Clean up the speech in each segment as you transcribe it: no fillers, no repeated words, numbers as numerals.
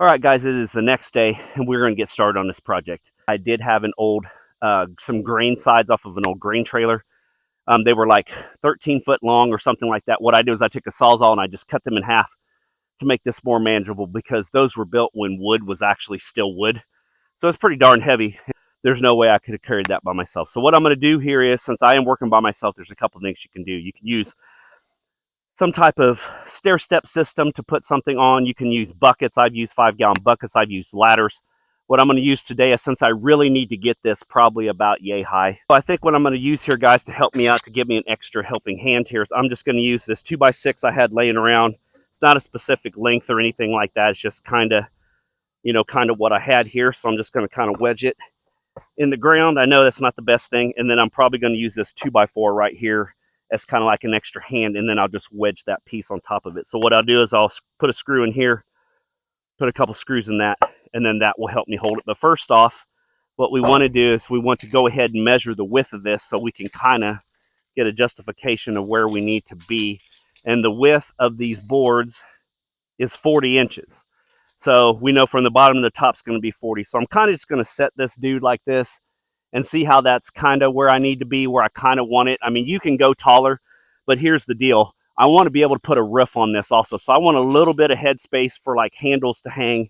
All right, guys, it is the next day, and we're going to get started on this project. I did have an old, some grain sides off of an old grain trailer. They were like 13 foot long or something like that. What I did was I took a Sawzall and I just cut them in half to make this more manageable because those were built when wood was actually still wood. So it's pretty darn heavy. There's no way I could have carried that by myself. So what I'm going to do here is, since I am working by myself, there's a couple things you can do. You can use some type of stair step system to put something on. You can use buckets. I've used 5-gallon buckets. I've used ladders. What I'm going to use today is, since I really need to get this probably about yay high. So I think what I'm going to use here, guys, to help me out, to give me an extra helping hand here, is I'm just going to use this 2x6 I had laying around. It's not a specific length or anything like that. It's just kind of, kind of what I had here. So I'm just going to kind of wedge it in the ground. I know that's not the best thing. And then I'm probably going to use this 2x4 right here as kind of like an extra hand, and then I'll just wedge that piece on top of it. So what I'll do is I'll put a screw in here, put a couple screws in that, and then that will help me hold it. But first off, what we want to do is we want to go ahead and measure the width of this so we can kind of get a justification of where we need to be. And the width of these boards is 40 inches. So we know from the bottom to the top is going to be 40. So I'm kind of just going to set this dude like this and see how that's kind of where I need to be, where I kind of want it. I mean, you can go taller, but here's the deal. I want to be able to put a roof on this also. So I want a little bit of headspace for like handles to hang,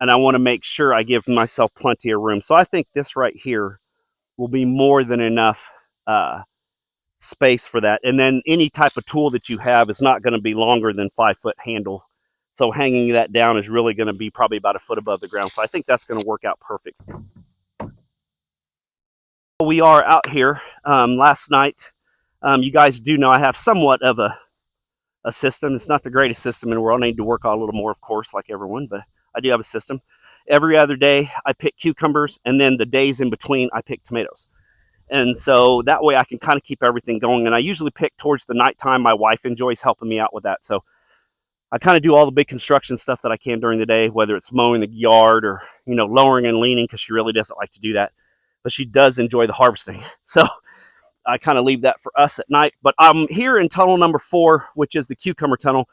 and I want to make sure I give myself plenty of room. So I think this right here will be more than enough space for that. And then any type of tool that you have is not going to be longer than 5-foot handle. So hanging that down is really going to be probably about a foot above the ground. So I think that's going to work out perfect. We are out here last night. You guys do know I have somewhat of a system. It's not the greatest system in the world. I need to work on a little more, of course, like everyone, but I do have a system. Every other day I pick cucumbers, and then the days in between I pick tomatoes. And so that way I can kind of keep everything going. And I usually pick towards the nighttime. My wife enjoys helping me out with that. So I kind of do all the big construction stuff that I can during the day, whether it's mowing the yard or, lowering and leaning, because she really doesn't like to do that. But she does enjoy the harvesting. So I kind of leave that for us at night. But I'm here in tunnel number 4, which is the cucumber tunnel.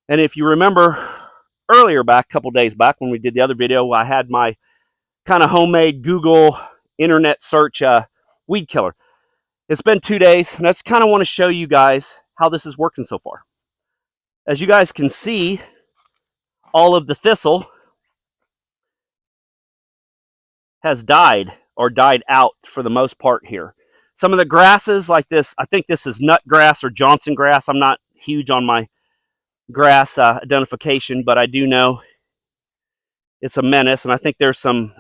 And if you remember earlier back, a couple days back when we did the other video, I had my kind of homemade Google internet search weed killer. It's been 2 days, and I just kind of want to show you guys how this is working so far. As you guys can see, all of the thistle has died or died out for the most part here. Some of the grasses like this, I think this is nut grass or Johnson grass. I'm not huge on my grass identification, but I do know it's a menace, and I think there's some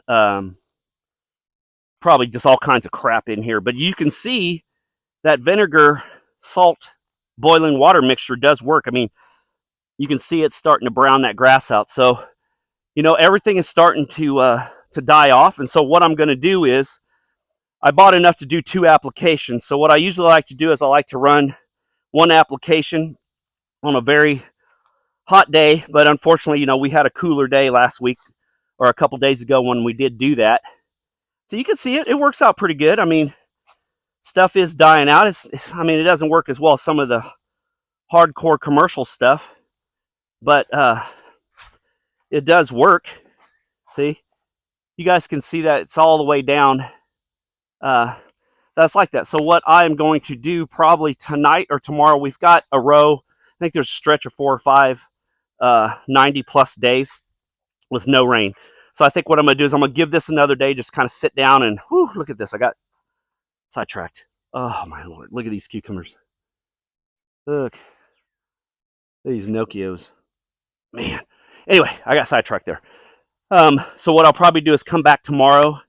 probably just all kinds of crap in here. But you can see that vinegar, salt, boiling water mixture does work. I mean, you can see it's starting to brown that grass out. So, everything is starting to die off. And so what I'm going to do is I bought enough to do 2 applications. So what I usually like to do is I like to run 1 application on a very hot day. But unfortunately, we had a cooler day last week or a couple days ago when we did do that. So you can see it. It works out pretty good. I mean, stuff is dying out. It doesn't work as well as some of the hardcore commercial stuff, but it does work. See, you guys can see that it's all the way down. That's like that. So what I am going to do probably tonight or tomorrow, we've got a row. I think there's a stretch of 4 or 5 90 plus days with no rain. So I think what I'm going to do is I'm going to give this another day, just kind of sit down and look at this. I got sidetracked. Oh my Lord. Look at these cucumbers. Look at these Nokios. Man. Anyway, I got sidetracked there. So what I'll probably do is come back tomorrow,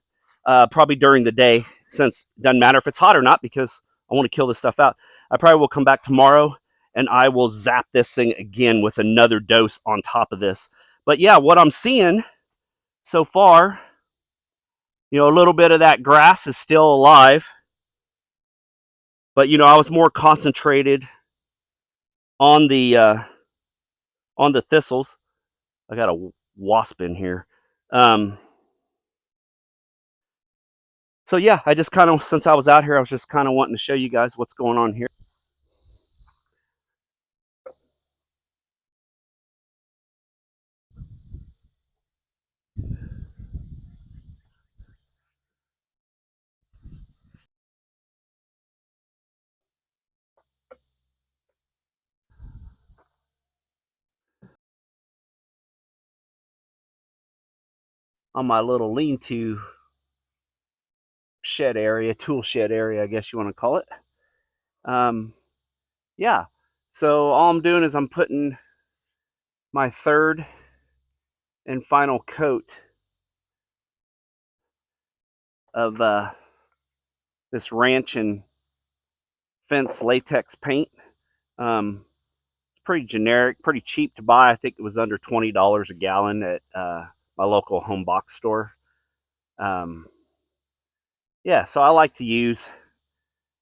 probably during the day, since it doesn't matter if it's hot or not, because I want to kill this stuff out. I probably will come back tomorrow and I will zap this thing again with another dose on top of this. But yeah, what I'm seeing so far, a little bit of that grass is still alive. But, I was more concentrated on the thistles. I got a wasp in here. So yeah, I just kind of, since I was out here, I was just kind of wanting to show you guys what's going on here. on my little lean-to shed area, tool shed area, I guess you want to call it. Yeah, so all I'm doing is I'm putting my third and final coat of this ranch and fence latex paint. It's pretty generic, pretty cheap to buy. I think it was under $20 a gallon at my local home box store. Um, yeah, so I like to use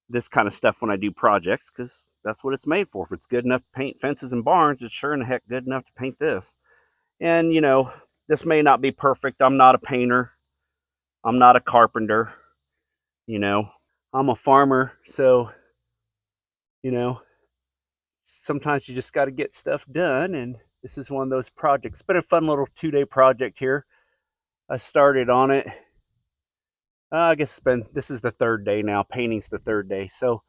this kind of stuff when I do projects because that's what it's made for. If it's good enough to paint fences and barns, it's sure in the heck good enough to paint this. And, you know, this may not be perfect. I'm not a painter. I'm not a carpenter. You know, I'm a farmer. So, you know, sometimes you just got to get stuff done. And this is one of those projects. It's been a fun little 2-day project here. I started on it. I guess this is the third day now. Painting's the third day. So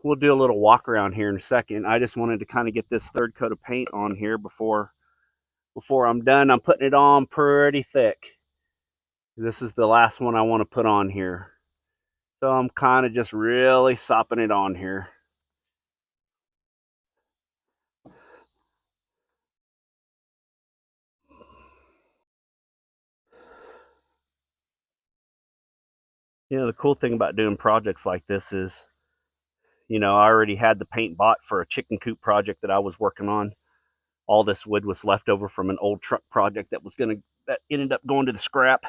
we'll do a little walk around here in a second. I just wanted to kind of get this third coat of paint on here before I'm done. I'm putting it on pretty thick. This is the last one I want to put on here. So I'm kind of just really sopping it on here. You know, the cool thing about doing projects like this is, you know, I already had the paint bought for a chicken coop project that I was working on. All this wood was left over from an old truck project that ended up going to the scrap.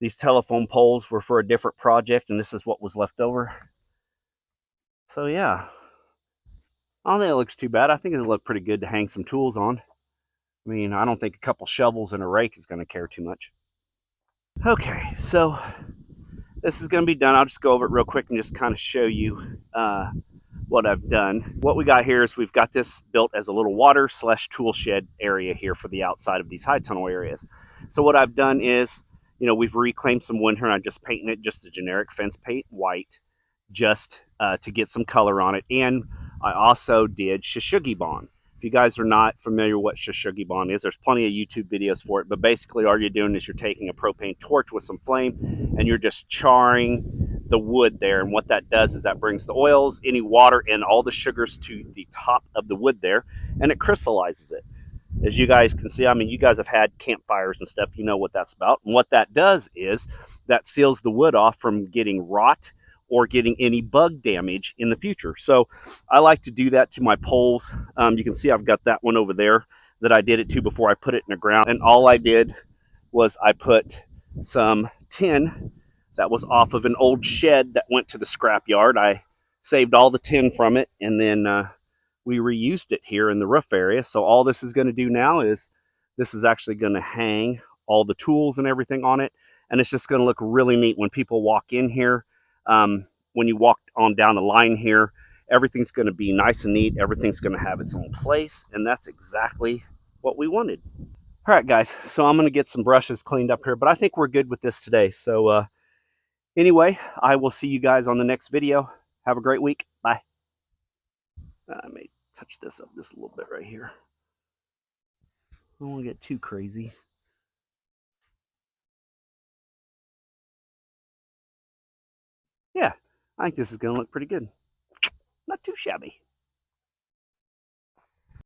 These telephone poles were for a different project, and this is what was left over. So yeah, I don't think it looks too bad. I think it'll look pretty good to hang some tools on. I mean, I don't think a couple shovels and a rake is going to care too much. Okay, so this is going to be done. I'll just go over it real quick and just kind of show you what I've done. What we got here is we've got this built as a little water / tool shed area here for the outside of these high tunnel areas. So what I've done is, you know, we've reclaimed some wood here, and I'm just painting it just a generic fence paint white, just to get some color on it. And I also did Shishugibon. If you guys are not familiar with what Shishugibon is, there's plenty of YouTube videos for it. But basically, all you're doing is you're taking a propane torch with some flame, and you're just charring the wood there. And what that does is that brings the oils, any water, and all the sugars to the top of the wood there, and it crystallizes it. As you guys can see, I mean, you guys have had campfires and stuff. You know what that's about. And what that does is that seals the wood off from getting rot or getting any bug damage in the future. So I like to do that to my poles. You can see I've got that one over there that I did it to before I put it in the ground. And all I did was I put some tin that was off of an old shed that went to the scrap yard. I saved all the tin from it, and then we reused it here in the roof area. So all this is going to do now is this is actually going to hang all the tools and everything on it, and it's just going to look really neat when people walk in here. When you walk on down the line here, everything's going to be nice and neat. Everything's going to have its own place, and that's exactly what we wanted. All right, guys, so I'm going to get some brushes cleaned up here, but I think we're good with this today. So anyway, I will see you guys on the next video. Have a great week. Bye. I may touch this up just a little bit right here. I don't want to get too crazy. Yeah, I think this is going to look pretty good. Not too shabby.